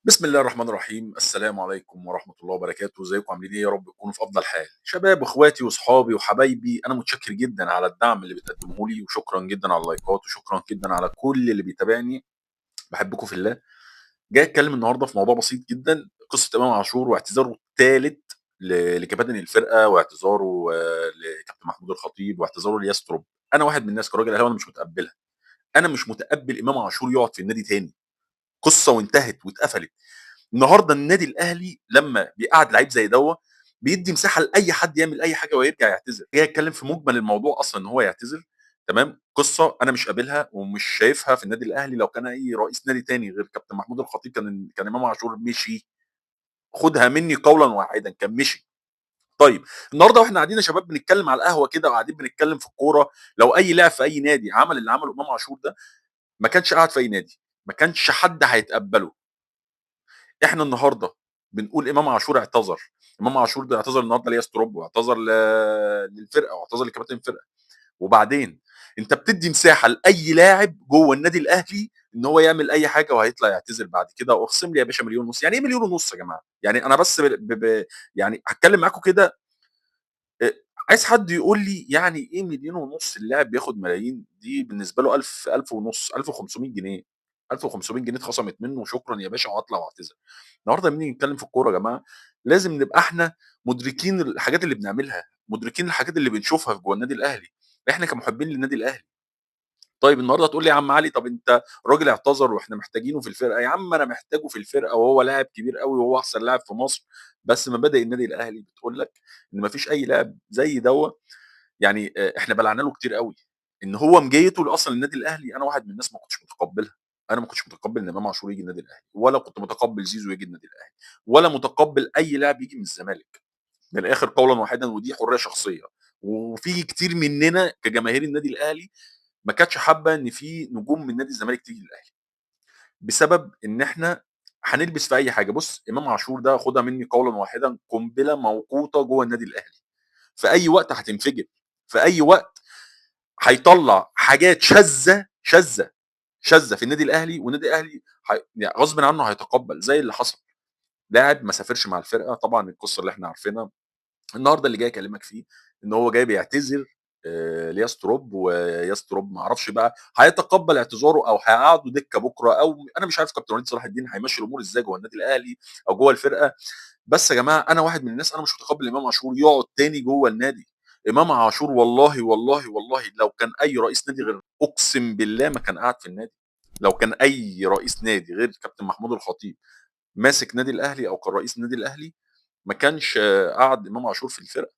بسم الله الرحمن الرحيم، السلام عليكم ورحمة الله وبركاته، ازيكم عاملين ايه؟ يا رب تكونوا في أفضل حال. شباب واخواتي واصحابي وحبايبي، أنا متشكر جدًا على الدعم اللي بتقدموه لي، وشكرًا جدًا على اللايكات، وشكرًا جدًا على كل اللي بيتابعني، باحبكم في الله. جاي أتكلم النهارده في موضوع بسيط جدًا، قصة إمام عاشور واعتذاره التالت لكباتن الفرقة، واعتذاره لكابتن محمود الخطيب، واعتذاره لياستروب. أنا واحد من الناس كراجل أهلاوي أنا مش متقبلها، أنا مش متقبل إمام عاشور يقعد في النادي تاني، قصة وانتهت واتقفلت. النهارده النادي الاهلي لما بيقعد لعيب زي دوّة، بيدّي مساحه لاي حد يعمل اي حاجه ويرجع يعتذر. جاي اتكلم في مجمل الموضوع اصلًا ان هو يعتذر، تمام، قصه انا مش قابلها ومش شايفها في النادي الاهلي. لو كان اي رئيس نادي تاني غير كابتن محمود الخطيب كان امام عاشور مشي، خُدها مني قولًا واحدًا، كان مشي. طيب، النهارده واحنا قاعدين يا شباب بنتكلم على القهوه كده وقاعدين بنتكلم في الكوره، لو اي لاعب في اي نادي عمل اللي عمله امام عاشور ده، ما كانش قعد في اي نادي، ما كانش حد هيتقبله. إحنا النهارده بنقول إمام عاشور اعتذر، إمام عاشور ده اعتذر النهارده لياستروب، واعتذر للفرقة، واعتذر لكباتن الفرقة. وبعدين أنت بتدّي مساحة لأي لاعب جوّه النادي الأهلي إن هو يعمل أي حاجة وهيطلع يعتذر بعد كده، واخصم لي يا باشا 1.500.000. يعني إيه 1.500.000 يا جماعة؟ يعني أنا بس ب ب ب يعني هاتكلم معاكم كده. آآ عايز حد يقول لي يعني إيه 1.500.000؟ اللاعب بياخد ملايين، دي بالنسبة له 1000، 1500 1500 جنيه، 1500 جنيه اتخصمت منه وشكرًا يا باشا وهاطلع واعتذر. النهارده لمّا نيجي نتكلم في الكورة يا جماعة، لازم نبقى إحنا مدركين الحاجات اللي بنعملها، مدركين الحاجات اللي بنشوفها في جوّه النادي الأهلي، إحنا كمحبين للنادي الأهلي. طيب النهارده هتقول لي يا عم علي، طب أنت الراجل اعتذر وإحنا محتاجينه في الفرقة. يا عم أنا محتاجه في الفرقة وهو لاعب كبير أوي وهو أحسن لاعب في مصر، بس مبادئ النادي الأهلي بتقول لك إن ما فيش أي لاعب زي دوّة. يعني إحنا بلعنا له كتير أوي، إن هو مجيته أصلًا النادي الأهلي. أنا واحد من الناس ما كنتش متقبلها، أنا ما كنتش متقبل إن إمام عاشور ييجي النادي الأهلي، ولا كنت متقبل زيزو ييجي النادي الأهلي، ولا متقبل أي لاعب ييجي من الزمالك. من الآخر قولًا واحدًا، ودي حرية شخصية. وفي كتير مننا كجماهير النادي الأهلي ما كانتش حابة إن في نجوم من نادي الزمالك تيجي الأهلي، بسبب إن إحنا هنلبس في أي حاجة. بُص، إمام عاشور ده خُدها مني قولًا واحدًا، قنبلة موقوتة جوّه النادي الأهلي، في أي وقت هتنفجر، في أي وقت هيطلّع حاجات شاذة في النادي الأهلي، والنادي الأهلي يعني غصبٍ عنه هيتقبّل، زي اللي حصل. لاعب ما سافرش مع الفرقة، طبعًا القصة اللي إحنا عارفينها. النهارده اللي جاي أكلمك فيه إن هو جاي بيعتذر لياستروب، وياستروب ما أعرفش بقى هيتقبّل اعتذاره أو هيقعّده دكة بكرة، أو أنا مش عارف كابتن وليد صلاح الدين هيمشّي الأمور إزاي جوّه النادي الأهلي أو جوّه الفرقة. بس يا جماعة أنا واحد من الناس، أنا مش متقبّل إمام عاشور يقعد تاني جوّه النادي. إمام عاشور والله، والله، والله لو كان أي رئيس نادي غير، أقسم بالله ما كان قعد في النادي. لو كان أي رئيس نادي غير كابتن محمود الخطيب ماسك نادي الأهلي أو كان رئيس النادي الأهلي، ما كانش قعّد إمام عاشور في الفرقة.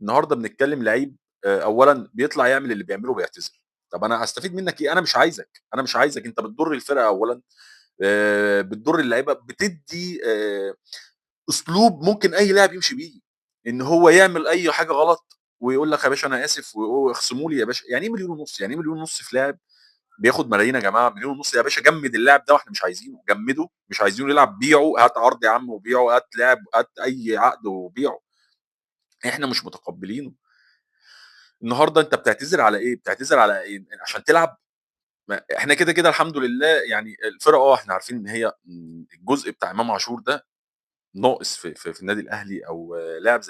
النهارده بنتكلّم لعيب أولًا بيطلع يعمل اللي بيعمله وبيعتذر. طَب أنا هاستفيد منّك إيه؟ أنا مش عايزك، أنا مش عايزك، أنت بتضُر الفرقة أولًا، بتضُر اللعيبة، بتدّي أسلوب ممكن أي لاعب يمشي بيه، إن هو يعمل أي حاجة غلط ويقول لك يا باشا أنا آسف واخصموا لي يا باشا. يعني إيه 1.500.000؟ يعني إيه 1.500.000 في لاعب بياخد ملايين يا جماعة؟ 1.500.000 يا باشا جمّد اللاعب ده، وإحنا مش عايزينه، جمّده، مش عايزينه يلعب بيعه، هات عرض يا عم وبيعه، هات لاعب، هات أي عقد وبيعه، إحنا مش متقبلينه. النهارده أنت بتعتذر على إيه؟ بتعتذر على إيه؟ عشان تلعب؟ ما إحنا كده الحمد لله، يعني الفرقة إحنا عارفين إن هي الجزء بتاع إمام عاشور ده ناقص في النادي الأهلي، أو لاعب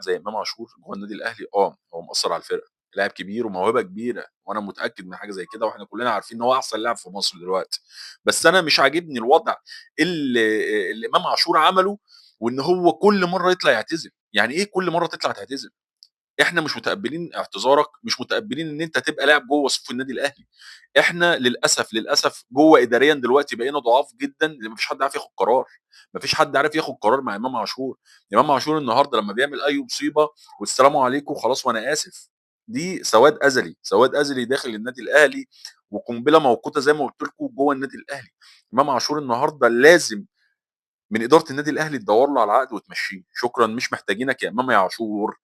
زي إمام عاشور جوّه النادي الأهلي، هو مأثّر على الفرقة، لاعب كبير وموهبة كبيرة، وأنا متأكد من حاجة زي كده، وإحنا كلّنا عارفين إن هو أحسن لاعب في مصر دلوقتي. بس أنا مش عاجبني الوضع اللي إمام عاشور عمله، وإن هو كل مرّة يطلع يعتذر. يعني إيه كل مرّة تطلع تعتذر؟ إحنا مش متقبلين اعتذارك، مش متقبلين إن أنت تبقى لاعب جوّه صفوف النادي الأهلي. إحنا للأسف جوّه إداريًا دلوقتي بقينا ضعاف جدًا، لإن ما فيش حد عارف ياخد قرار، ما فيش حد عارف ياخد قرار مع إمام عاشور. إمام عاشور النهارده لمّا بيعمل أي مصيبة والسلام عليكم خلاص وأنا آسف، دي سواد أزلي، سواد أزلي داخل النادي الأهلي، وقنبلة موقوتة زي ما قُلت لكم جوّه النادي الأهلي. إمام عاشور النهارده لازم من إدارة النادي الأهلي تدوّر له على عقد وتمشّيه، شكرًا مش محتاجينك يا إمام يا عاشور.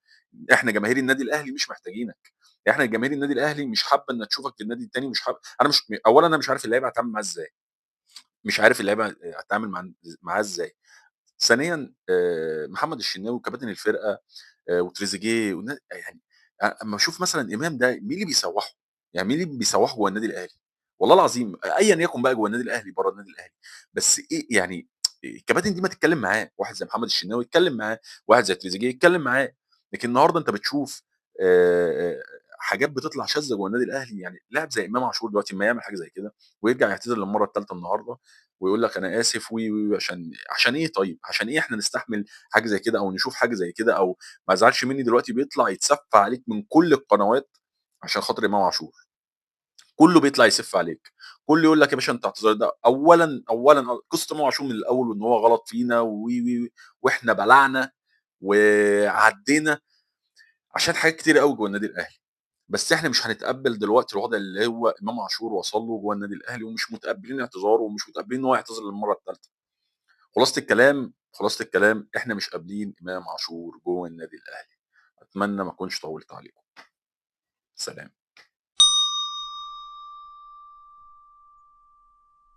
إحنا جماهير النادي الأهلي مش محتاجينك، إحنا جماهير النادي الأهلي مش حابة إنها تشوفك في النادي التاني، مش حابة. أنا مش أولًا أنا مش عارف اللعيبة هاتعامل معاه إزاي، مش عارف اللعيبة هاتعامل معاه إزاي. ثانيًا محمد الشناوي وكباتن الفرقة وتريزيجيه يعني أمّا أشوف مثلًا إمام ده مين اللي بيسوّحه؟ يعني مين اللي بيسوّحه جوّه النادي الأهلي؟ والله العظيم أيًا يكن بقى جوّه النادي الأهلي، برّه النادي الأهلي، بس إيه يعني الكباتن دي ما تتكلّم معاه، واحد زي محمد الشناوي يتكلّم معاه، واحد زي تريزيجيه يتكلّم معاه، لكن النهارده أنت بتشوف آآ حاجات بتطلع شاذة جوّه النادي الأهلي، يعني لاعب زي إمام عاشور دلوقتي أمّا يعمل حاجة زي كده ويرجع يعتذر للمرّة التالتة النهارده ويقول لك أنا آسف و، عشان إيه طيب؟ عشان إيه إحنا نستحمل حاجة زي كده أو نشوف حاجة زي كده أو ما تزعلش منّي دلوقتي بيطلع يتسفّى عليك من كل القنوات عشان خاطر إمام عاشور. كله بيطلع يسِف عليك، كله يقول لك يا باشا أنت اعتذار ده أولًا قصة إمام عاشور من الأول وإن هو غلط فينا وإحنا بلعنا وعدّينا عشان حاجات كتيرة أوي جوّه النادي الأهلي، بس إحنا مش هنتقبّل دلوقتي الوضع اللي هو إمام عاشور وصل له جوّه النادي الأهلي ومش متقبّلين اعتذاره ومش متقبّلين إن هو يعتذر للمرّة التالتة. خلاصة الكلام إحنا مش قابلين إمام عاشور جوّه النادي الأهلي. أتمنى ما أكونش طوّلت عليكم. سلام.